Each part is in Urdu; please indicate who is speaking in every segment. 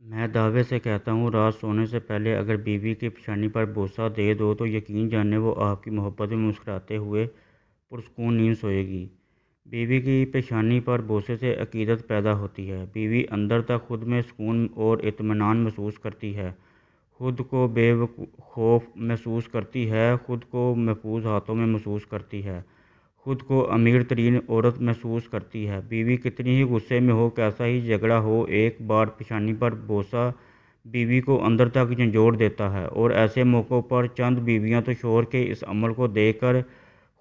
Speaker 1: میں دعوے سے کہتا ہوں، رات سونے سے پہلے اگر بیوی کی پیشانی پر بوسہ دے دو تو یقین جانیں وہ آپ کی محبت میں مسکراتے ہوئے پرسکون نیند سوئے گی۔ بیوی کی پیشانی پر بوسے سے عقیدت پیدا ہوتی ہے۔ بیوی اندر تک خود میں سکون اور اطمینان محسوس کرتی ہے، خود کو بے خوف محسوس کرتی ہے، خود کو محفوظ ہاتھوں میں محسوس کرتی ہے، خود کو امیر ترین عورت محسوس کرتی ہے۔ بیوی کتنی ہی غصے میں ہو، کیسا ہی جھگڑا ہو، ایک بار پیشانی پر بوسہ بیوی کو اندر تک جھنجھوڑ دیتا ہے، اور ایسے موقعوں پر چند بیویاں تو شوہر کے اس عمل کو دیکھ کر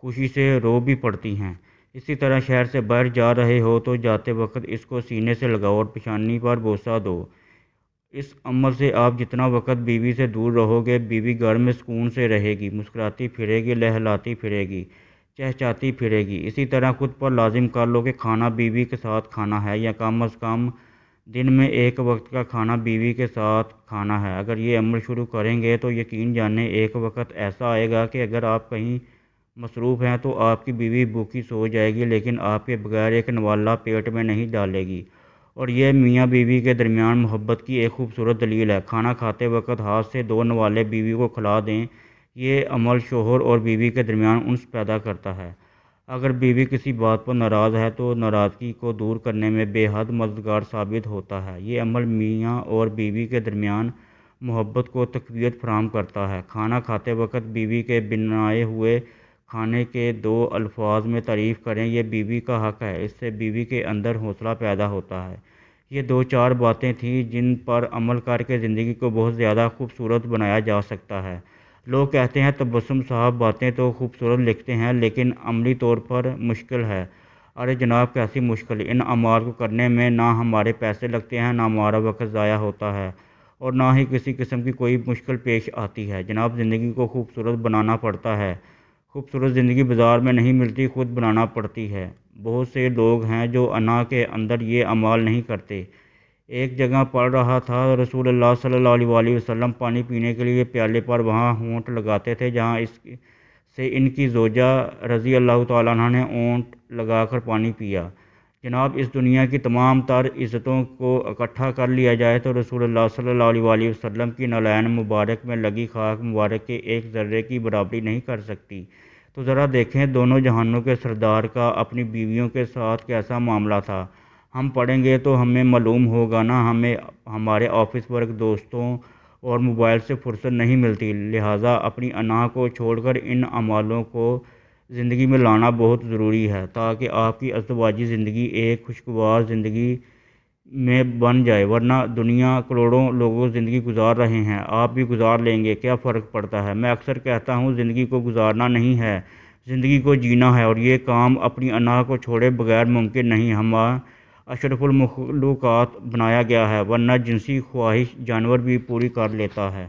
Speaker 1: خوشی سے رو بھی پڑتی ہیں۔ اسی طرح شہر سے باہر جا رہے ہو تو جاتے وقت اس کو سینے سے لگاؤ اور پیشانی پر بوسہ دو۔ اس عمل سے آپ جتنا وقت بیوی سے دور رہو گے، بیوی گھر میں سکون سے رہے گی، مسکراتی پھرے گی، لہلاتی پھرے گی، چہچہاتی پھرے گی۔ اسی طرح خود پر لازم کر لو کہ کھانا بیوی کے ساتھ کھانا ہے، یا کم از کم دن میں ایک وقت کا کھانا بیوی کے ساتھ کھانا ہے۔ اگر یہ عمل شروع کریں گے تو یقین جانیں ایک وقت ایسا آئے گا کہ اگر آپ کہیں مصروف ہیں تو آپ کی بیوی بھوکی سو جائے گی، لیکن آپ کے بغیر ایک نوالا پیٹ میں نہیں ڈالے گی۔ اور یہ میاں بیوی کے درمیان محبت کی ایک خوبصورت دلیل ہے۔ کھانا کھاتے وقت ہاتھ سے دو نوالے بیوی کو کھلا دیں، یہ عمل شوہر اور بیوی کے درمیان انس پیدا کرتا ہے۔ اگر بیوی کسی بات پر ناراض ہے تو ناراضگی کو دور کرنے میں بے حد مددگار ثابت ہوتا ہے۔ یہ عمل میاں اور بیوی کے درمیان محبت کو تقویت فراہم کرتا ہے۔ کھانا کھاتے وقت بیوی کے بنائے ہوئے کھانے کے دو الفاظ میں تعریف کریں، یہ بیوی کا حق ہے۔ اس سے بیوی کے اندر حوصلہ پیدا ہوتا ہے۔ یہ دو چار باتیں تھیں جن پر عمل کر کے زندگی کو بہت زیادہ خوبصورت بنایا جا سکتا ہے۔ لوگ کہتے ہیں تبسم صاحب باتیں تو خوبصورت لکھتے ہیں لیکن عملی طور پر مشکل ہے۔ ارے جناب کیسی مشکل! ان اعمال کو کرنے میں نہ ہمارے پیسے لگتے ہیں، نہ ہمارا وقت ضائع ہوتا ہے، اور نہ ہی کسی قسم کی کوئی مشکل پیش آتی ہے۔ جناب زندگی کو خوبصورت بنانا پڑتا ہے۔ خوبصورت زندگی بازار میں نہیں ملتی، خود بنانا پڑتی ہے۔ بہت سے لوگ ہیں جو انا کے اندر یہ اعمال نہیں کرتے۔ ایک جگہ پڑھ رہا تھا، رسول اللہ صلی اللہ علیہ وآلہ وسلم پانی پینے کے لیے پیالے پر وہاں ہونٹ لگاتے تھے جہاں اس سے ان کی زوجہ رضی اللہ تعالیٰ عنہا نے ہونٹ لگا کر پانی پیا۔ جناب اس دنیا کی تمام تر عزتوں کو اکٹھا کر لیا جائے تو رسول اللہ صلی اللہ علیہ وآلہ وسلم کی نالین مبارک میں لگی خاک مبارک کے ایک ذرے کی برابری نہیں کر سکتی۔ تو ذرا دیکھیں دونوں جہانوں کے سردار کا اپنی بیویوں کے ساتھ کیسا معاملہ تھا۔ ہم پڑھیں گے تو ہمیں معلوم ہوگا نا، ہمیں ہمارے آفس ورک، دوستوں اور موبائل سے فرصت نہیں ملتی، لہٰذا اپنی انا کو چھوڑ کر ان اعمالوں کو زندگی میں لانا بہت ضروری ہے تاکہ آپ کی ازدواجی زندگی ایک خوشگوار زندگی میں بن جائے، ورنہ دنیا کروڑوں لوگوں زندگی گزار رہے ہیں، آپ بھی گزار لیں گے، کیا فرق پڑتا ہے؟ میں اکثر کہتا ہوں زندگی کو گزارنا نہیں ہے، زندگی کو جینا ہے، اور یہ کام اپنی انا کو چھوڑے بغیر ممکن نہیں۔ ہمیں اشرف المخلوقات بنایا گیا ہے، ورنہ جنسی خواہش جانور بھی پوری کر لیتا ہے۔